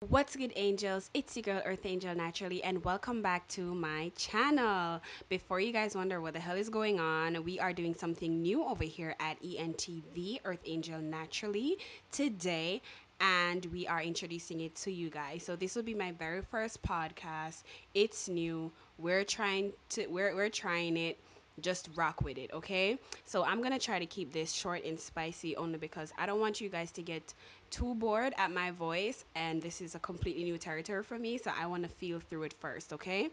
What's good, angels? It's your girl, EarthAngel Naturally, and welcome back to my channel. Before you guys wonder what the hell is going on, we are doing something new over here at ENTV, EarthAngel Naturally, today, and we are introducing it to you guys. So this will be my very first podcast. It's new. We're trying it. Just rock with it, okay? So I'm gonna try to keep this short and spicy only because I don't want you guys to get too bored at my voice, and this is a completely new territory for me, so I want to feel through it first, okay?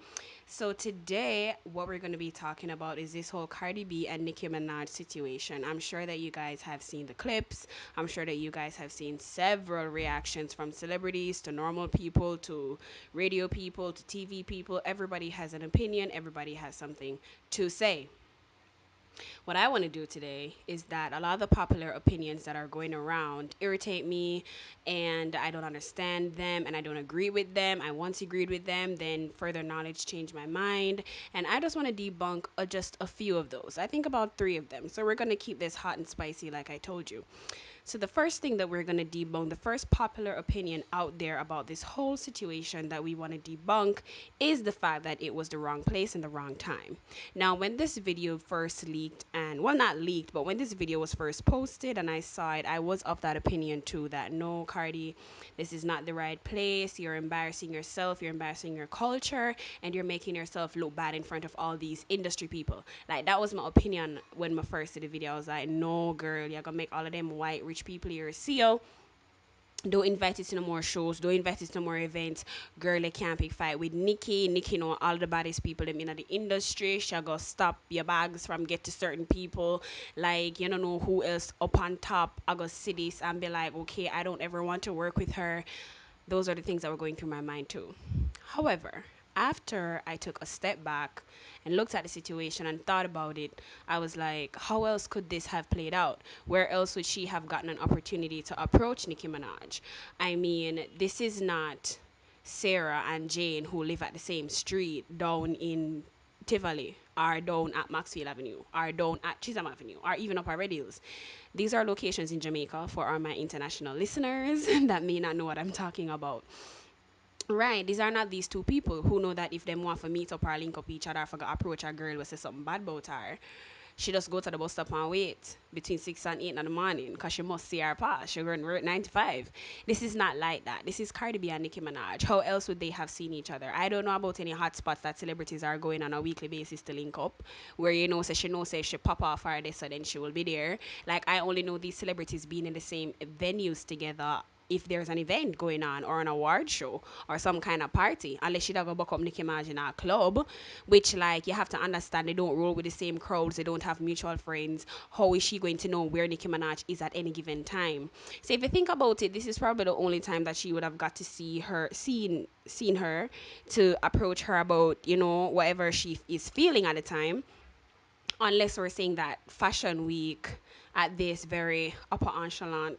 So today what we're going to be talking about is this whole Cardi B and Nicki Minaj situation. I'm sure that you guys have seen the clips. I'm sure that you guys have seen several reactions from celebrities to normal people to radio people to TV people. Everybody has an opinion, everybody has something to say. What I want to do today is that a lot of the popular opinions that are going around irritate me, and I don't understand them and I don't agree with them. I once agreed with them, then further knowledge changed my mind, and I just want to debunk just a few of those. I think about three of them. So we're going to keep this hot and spicy, like I told you. So, the first thing that we're going to debunk, the first popular opinion out there about this whole situation that we want to debunk, is the fact that it was the wrong place and the wrong time. Now, when this video first leaked, and well, not leaked, but when this video was first posted and I saw it, I was of that opinion too, that no, Cardi, this is not the right place. You're embarrassing yourself, you're embarrassing your culture, and you're making yourself look bad in front of all these industry people. Like, that was my opinion when I first did the video. I was like, no, girl, you're gonna make all of them white rich people your CEO. Don't invite it to no more shows. Don't invite it to no more events. Girl, they can't pick fight with Nicki. Nicki know all the baddest people them in the industry. She go stop your bags from get to certain people. Like, you don't know who else up on top. I go see this and be like, okay, I don't ever want to work with her. Those are the things that were going through my mind too. However, after I took a step back and looked at the situation and thought about it, I was like, how else could this have played out? Where else would she have gotten an opportunity to approach Nicki Minaj? I mean, this is not Sarah and Jane who live at the same street down in Tivoli, or down at Maxfield Avenue, or down at Chisholm Avenue, or even up at Red Hills. These are locations in Jamaica for all my international listeners that may not know what I'm talking about. Right, these are not these two people who know that if them want to meet up or link up each other, for go approach a girl will say something bad about her. She just go to the bus stop and wait between 6 and 8 in the morning because she must see her pass. She run work 9 to 5. This is not like that. This is Cardi B and Nicki Minaj. How else would they have seen each other? I don't know about any hotspots that celebrities are going on a weekly basis to link up, where you know, say she knows, say she pop off her this, so then she will be there. Like, I only know these celebrities being in the same venues together if there's an event going on or an award show or some kind of party, unless she don't go back up Nicki Minaj in a club, which, like, you have to understand, they don't roll with the same crowds, they don't have mutual friends. How is she going to know where Nicki Minaj is at any given time? So if you think about it, this is probably the only time that she would have got to seen her, to approach her about, you know, whatever she is feeling at the time, unless we're saying that Fashion Week at this very upper echelon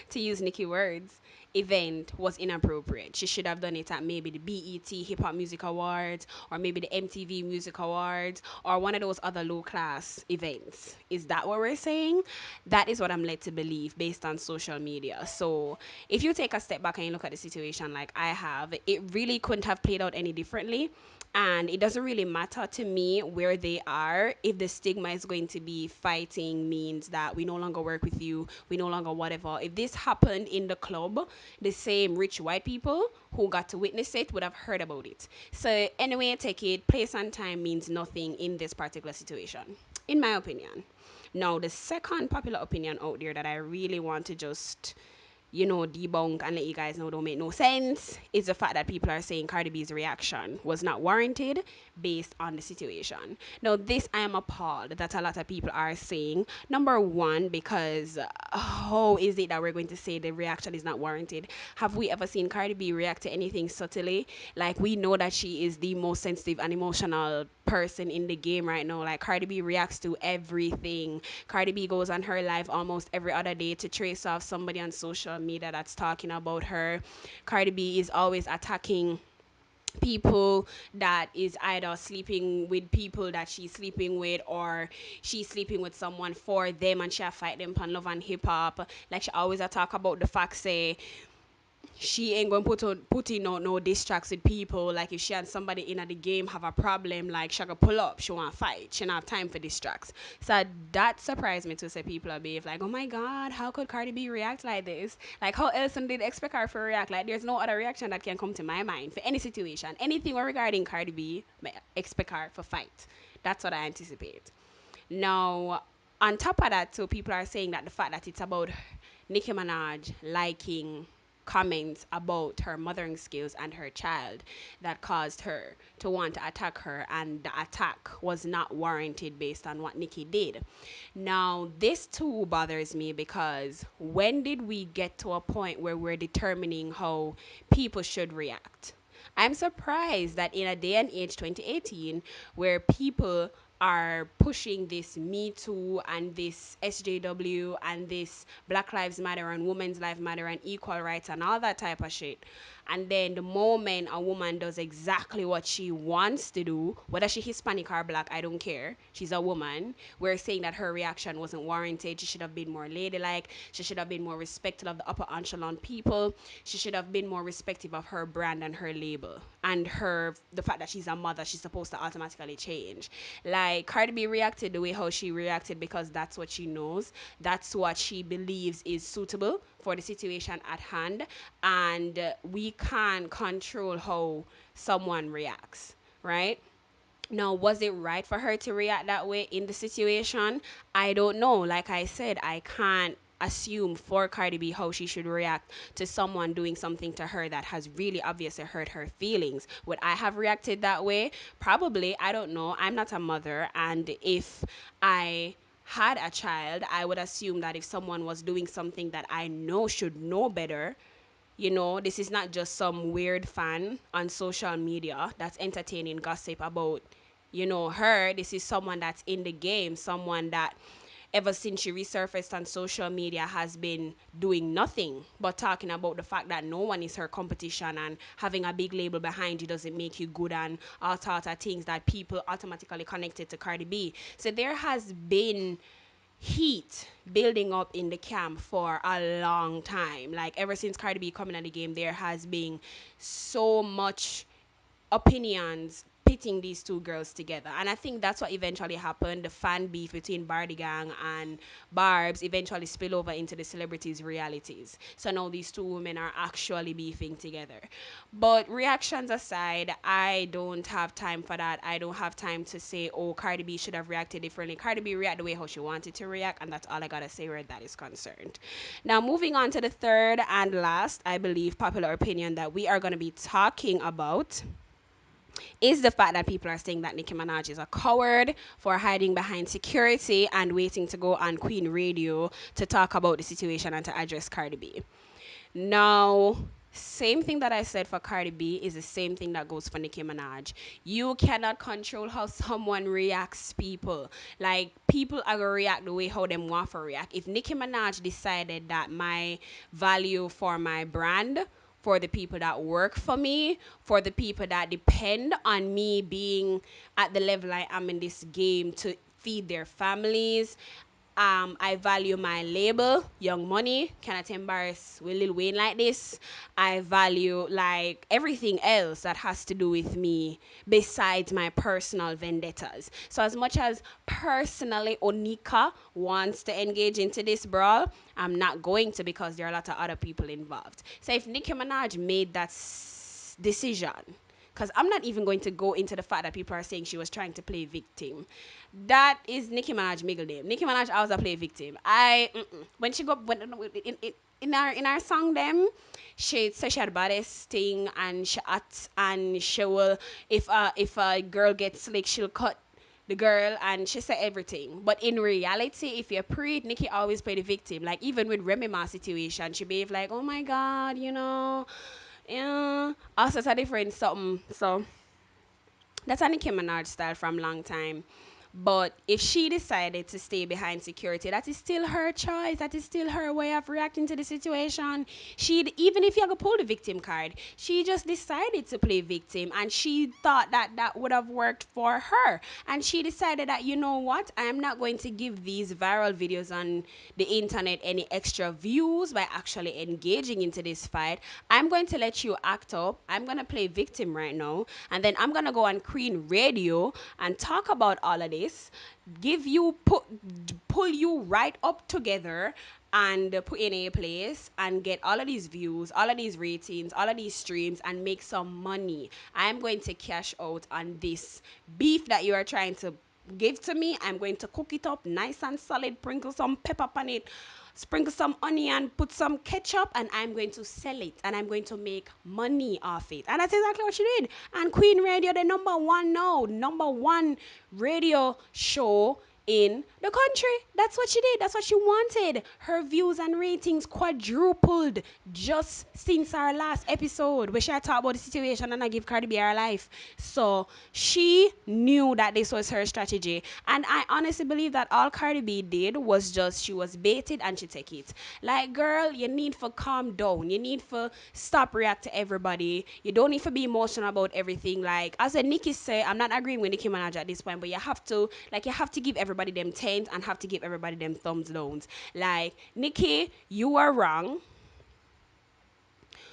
to use Nicki words, event was inappropriate. She should have done it at maybe the BET Hip Hop Music Awards, or maybe the MTV Music Awards, or one of those other low class events. Is that what we're saying? That is what I'm led to believe based on social media. So if you take a step back and you look at the situation like I have, it really couldn't have played out any differently. And it doesn't really matter to me where they are if the stigma is going to be fighting means that we no longer work with you, we no longer whatever. If this happened in the club, the same rich white people who got to witness it would have heard about it. So anyway, take it, place and time means nothing in this particular situation, in my opinion. Now, the second popular opinion out there that I really want to just, you know, debunk and let you guys know don't make no sense is the fact that people are saying Cardi B's reaction was not warranted based on the situation. Now, this I am appalled that a lot of people are saying. Number one, because how is it that we're going to say the reaction is not warranted? Have we ever seen Cardi B react to anything subtly? Like, we know that she is the most sensitive and emotional person in the game right now. Like, Cardi B reacts to everything. Cardi B goes on her live almost every other day to trace off somebody on social media that's talking about her. Cardi B is always attacking people that is either sleeping with people that she's sleeping with, or she's sleeping with someone for them and she fight them on love and hip hop. Like, she always talk about the fact, say, she ain't going to put in no diss tracks with people. Like if she and somebody in at the game have a problem, like she gonna pull up, she want to fight. She don't have time for diss tracks. So that surprised me to say people are behave like, oh my god, how could Cardi B react like this? Like how else did expect her to react? Like there's no other reaction that can come to my mind for any situation, anything regarding Cardi B. Expect her for fight. That's what I anticipate. Now, on top of that, too, people are saying that the fact that it's about Nicki Minaj liking comments about her mothering skills and her child that caused her to want to attack her, and the attack was not warranted based on what Nicki did. Now, this too bothers me because when did we get to a point where we're determining how people should react? I'm surprised that in a day and age 2018 where people are pushing this Me Too and this SJW and this Black Lives Matter and Women's Life Matter and equal rights and all that type of shit. And then the moment a woman does exactly what she wants to do, whether she Hispanic or black, I don't care. She's a woman. We're saying that her reaction wasn't warranted. She should have been more ladylike. She should have been more respectful of the upper echelon people. She should have been more respectful of her brand and her label and her the fact that she's a mother. She's supposed to automatically change. Like Cardi B reacted the way how she reacted because that's what she knows. That's what she believes is suitable for the situation at hand, and we can't control how someone reacts, right? Now, was it right for her to react that way in the situation? I don't know. Like I said, I can't assume for Cardi B how she should react to someone doing something to her that has really obviously hurt her feelings. Would I have reacted that way? Probably. I don't know. I'm not a mother. And if I had a child, I would assume that if someone was doing something that I know should know better, this is not just some weird fan on social media that's entertaining gossip about, her. This is someone that's in the game, someone that ever since she resurfaced on social media has been doing nothing but talking about the fact that no one is her competition, and having a big label behind you doesn't make you good, and all sorts of things that people automatically connected to Cardi B. So there has been heat building up in the camp for a long time. Like ever since Cardi B coming in the game, there has been so much opinions pitting these two girls together. And I think that's what eventually happened. The fan beef between Bardi Gang and Barb's eventually spill over into the celebrities' realities. So now these two women are actually beefing together. But reactions aside, I don't have time for that. I don't have time to say, oh, Cardi B should have reacted differently. Cardi B reacted the way how she wanted to react, and that's all I gotta say where that is concerned. Now, moving on to the third and last, I believe, popular opinion that we are gonna be talking about is the fact that people are saying that Nicki Minaj is a coward for hiding behind security and waiting to go on Queen Radio to talk about the situation and to address Cardi B. Now, same thing that I said for Cardi B is the same thing that goes for Nicki Minaj. You cannot control how someone reacts, people. Like, people are going to react the way how them want to react. If Nicki Minaj decided that my value for my brand, for the people that work for me, for the people that depend on me being at the level I am in this game to feed their families, I value my label, Young Money. Cannot embarrass with Lil Wayne like this. I value like everything else that has to do with me besides my personal vendettas. So as much as personally Onika wants to engage into this brawl, I'm not going to because there are a lot of other people involved. So if Nicki Minaj made that decision, because I'm not even going to go into the fact that people are saying she was trying to play victim. That is Nicki Minaj middle name. Nicki Minaj always a play victim. When she go in our song them, she said she had baddest thing and she acts and she will if a girl gets slick she'll cut the girl and she said everything. But in reality, if you're pre, Nicki always play the victim. Like even with Remy Ma situation, she behave like, oh my god, yeah, also it's a different something. So that's a Nicki Minaj style from long time. But if she decided to stay behind security, that is still her choice. That is still her way of reacting to the situation. She, even if you go pull the victim card, she just decided to play victim, and she thought that that would have worked for her. And she decided that, you know what, I am not going to give these viral videos on the internet any extra views by actually engaging into this fight. I'm going to let you act up. I'm going to play victim right now, and then I'm going to go on Queen Radio and talk about all of this, give you pull you right up together and put in a place and get all of these views, all of these ratings, all of these streams, and make some money. I'm going to cash out on this beef that you are trying to give to me. I'm going to cook it up nice and solid, sprinkle some pepper on it, sprinkle some onion, put some ketchup, and I'm going to sell it, and I'm going to make money off it. And that's exactly what she did. And Queen Radio, the number one now, number one radio show in the country. That's what she did. That's what she wanted. Her views and ratings quadrupled just since our last episode, where she had talked about the situation and I give Cardi B her life. So she knew that this was her strategy. And I honestly believe that all Cardi B did was just she was baited and she take it. Like, girl, you need for calm down. You need for stop react to everybody. You don't need to be emotional about everything. Like, as a Nicki say, I'm not agreeing with Nicki Minaj at this point, but you have to give everybody them tens and have to give everybody them thumbs downs. Like, Nicki, you are wrong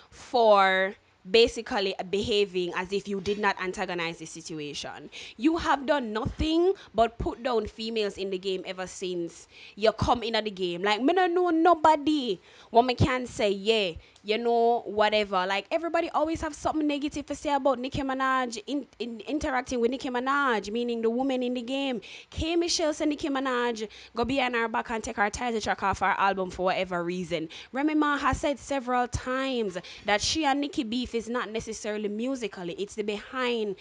for basically behaving as if you did not antagonize the situation. You have done nothing but put down females in the game ever since you come into the game. Like, me don't know nobody. What me can say, yeah, you know, whatever. Like, everybody always have something negative to say about Nicki Minaj interacting with Nicki Minaj, meaning the woman in the game. K. Michelle said Nicki Minaj go behind her back and take her title track off her album for whatever reason. Remy Ma has said several times that she and Nicki beef is not necessarily musically, it's the behind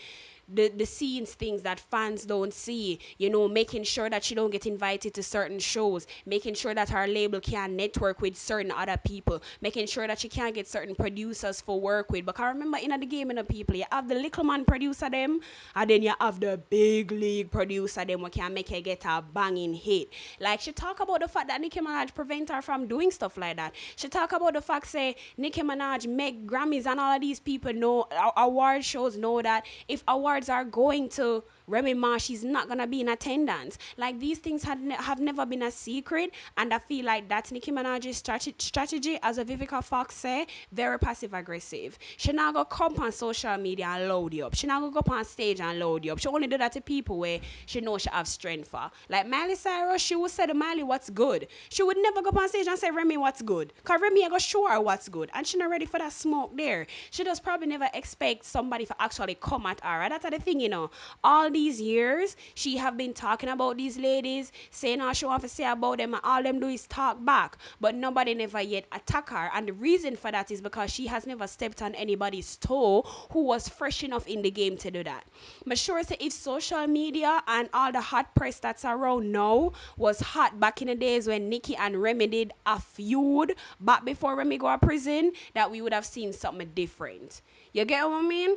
the scenes things that fans don't see, you know, making sure that she don't get invited to certain shows, making sure that her label can network with certain other people, making sure that she can't get certain producers for work with. Because remember, in the game, in the people, you have the little man producer them, and then you have the big league producer them who can make her get a banging hit. Like, she talk about the fact that Nicki Minaj prevent her from doing stuff like that. She talk about the fact, say, Nicki Minaj make Grammys and all of these people know, award shows know that if awards are going to Remy Ma, she's not gonna be in attendance. Like, these things have never been a secret, and I feel like that's Nicki Minaj's strategy, as a Vivica Fox say, very passive aggressive. She not gonna come on social media and load you up. She not gonna go up on stage and load you up. She only do that to people where she know she have strength for. Like Miley Cyrus, she would say to Miley what's good. She would never go up on stage and say Remy what's good, cause Remy I go show her what's good, and she not ready for that smoke there. She does probably never expect somebody to actually come at her. Right? That's the thing, you know. All these years, she have been talking about these ladies, saying all she want to say about them, and all them do is talk back. But nobody never yet attack her. And the reason for that is because she has never stepped on anybody's toe who was fresh enough in the game to do that. But sure say if social media and all the hot press that's around now was hot back in the days when Nicki and Remy did a feud back before Remy go to prison, that we would have seen something different. You get what I mean?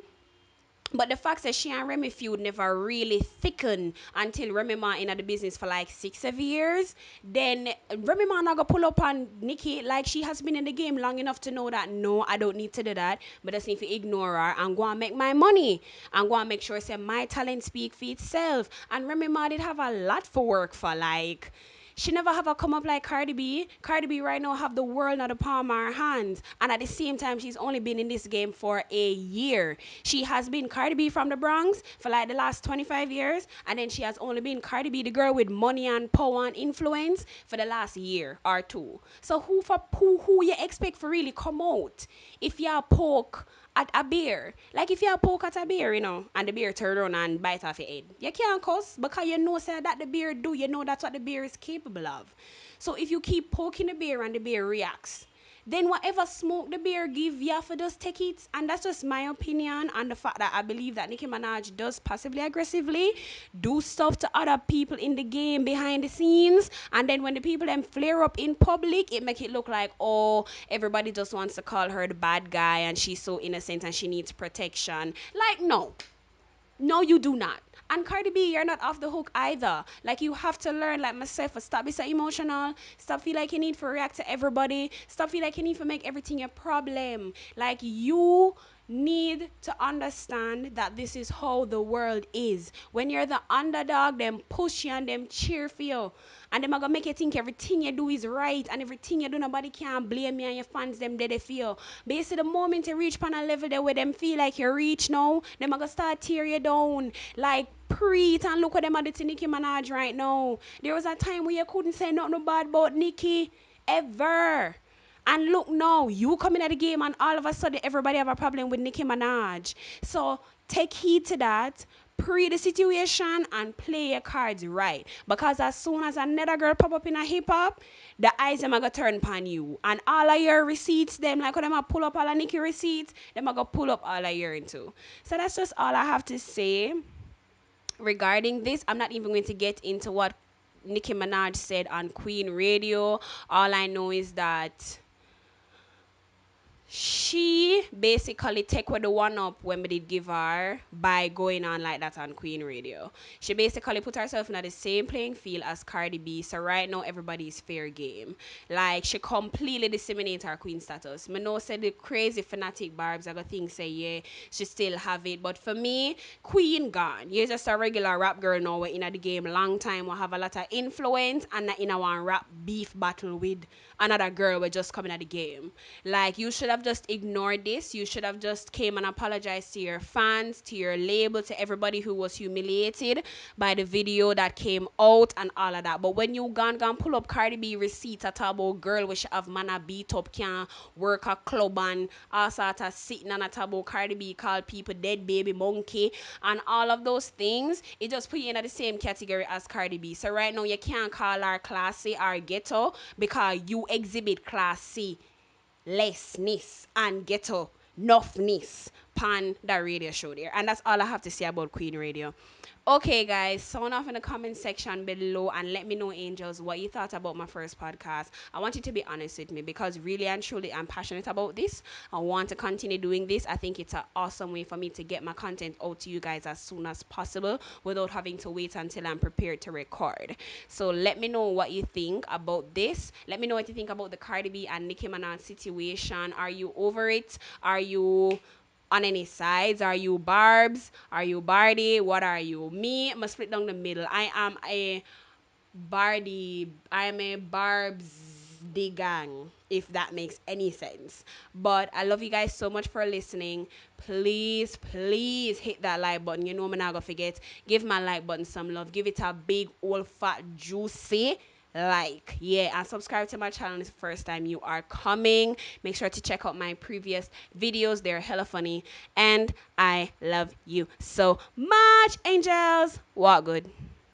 But the fact that she and Remy feud never really thickened until Remy Ma in the business for like 6 7 years, then Remy Ma not gonna pull up on Nicki like she has been in the game long enough to know that no, I don't need to do that, but I just need to ignore her and go and make my money and go and make sure say my talent speak for itself. And Remy Ma did have a lot for work for, like, she never have a come up like Cardi B. Cardi B right now have the world at the palm of her hands. And at the same time, she's only been in this game for a year. She has been Cardi B from the Bronx for like the last 25 years. And then she has only been Cardi B, the girl with money and power and influence, for the last year or two. So who you expect for really come out if you poke at a bear? Like, if you poke at a bear, you know, and the bear turn around and bite off your head, you can't cuss because you know say that the bear do. You know that's what the bear is capable of. So if you keep poking the bear and the bear reacts, then whatever smoke the bear give you for just take it. And that's just my opinion on the fact that I believe that Nicki Minaj does passively aggressively do stuff to other people in the game behind the scenes, and then when the people then flare up in public, it make it look like, oh, everybody just wants to call her the bad guy and she's so innocent and she needs protection. Like, no, no, you do not. And Cardi B, you're not off the hook either. Like you have to learn, like myself, stop being so emotional. Stop feel like you need to react to everybody. Stop feel like you need to make everything a problem. Like you need to understand that this is how the world is. When you're the underdog, them push you and them cheer for you. And them are gonna make you think everything you do is right and everything you do nobody can blame you and your fans them they feel. Basically the moment you reach on a level there where them feel like you reach now, them are gonna start tear you down. Like preet and look what them are doing to Nicki Minaj right now. There was a time where you couldn't say nothing bad about Nicki ever. And look now, you coming at the game and all of a sudden everybody have a problem with Nicki Minaj. So take heed to that, pre the situation and play your cards right. Because as soon as another girl pop up in a hip hop, the eyes them are gonna turn upon you. And all of your receipts, them like when them a pull up all of Nicki receipts, them are gonna pull up all of your into. So that's just all I have to say regarding this. I'm not even going to get into what Nicki Minaj said on Queen Radio. All I know is that she basically take with the one up when we did give her by going on like that on Queen Radio. She basically put herself in the same playing field as Cardi B. So right now everybody is fair game. Like she completely disseminated her queen status. Me know said the crazy fanatic barbs I got think say yeah she still have it. But for me, Queen gone. You're just a regular rap girl now. We're in the game long time. We have a lot of influence and not in a one rap beef battle with another girl we're just coming at the game. Like you should have just ignored this. You should have just came and apologized to your fans, to your label, to everybody who was humiliated by the video that came out and all of that. But when you gone pull up Cardi B receipts at about girl which have man a beat up can work a club and all sort of sitting on a table Cardi B called people dead baby monkey and all of those things, it just put you in the same category as Cardi B. So right now you can't call her classy or ghetto because you exhibit classy lessness and ghetto nuffness pan that radio show there. And that's all I have to say about Queen Radio. Okay, guys, sound off in the comment section below and let me know, angels, what you thought about my first podcast. I want you to be honest with me because really and truly I'm passionate about this. I want to continue doing this. I think it's an awesome way for me to get my content out to you guys as soon as possible without having to wait until I'm prepared to record. So let me know what you think about this. Let me know what you think about the Cardi B and Nicki Minaj situation. Are you over it? Are you on any sides? Are you Barbs? Are you Bardi? What are you? Me, I'm split down the middle. I am a Bardi. I'm a Barbs the gang, if that makes any sense. But I love you guys so much for listening. Please, please hit that like button. You know I'm not gonna forget. Give my like button some love. Give it a big old fat juicy like, yeah, and subscribe to my channel. This is the first time you are coming. Make sure to check out my previous videos. They're hella funny and I love you so much, angels. Walk good.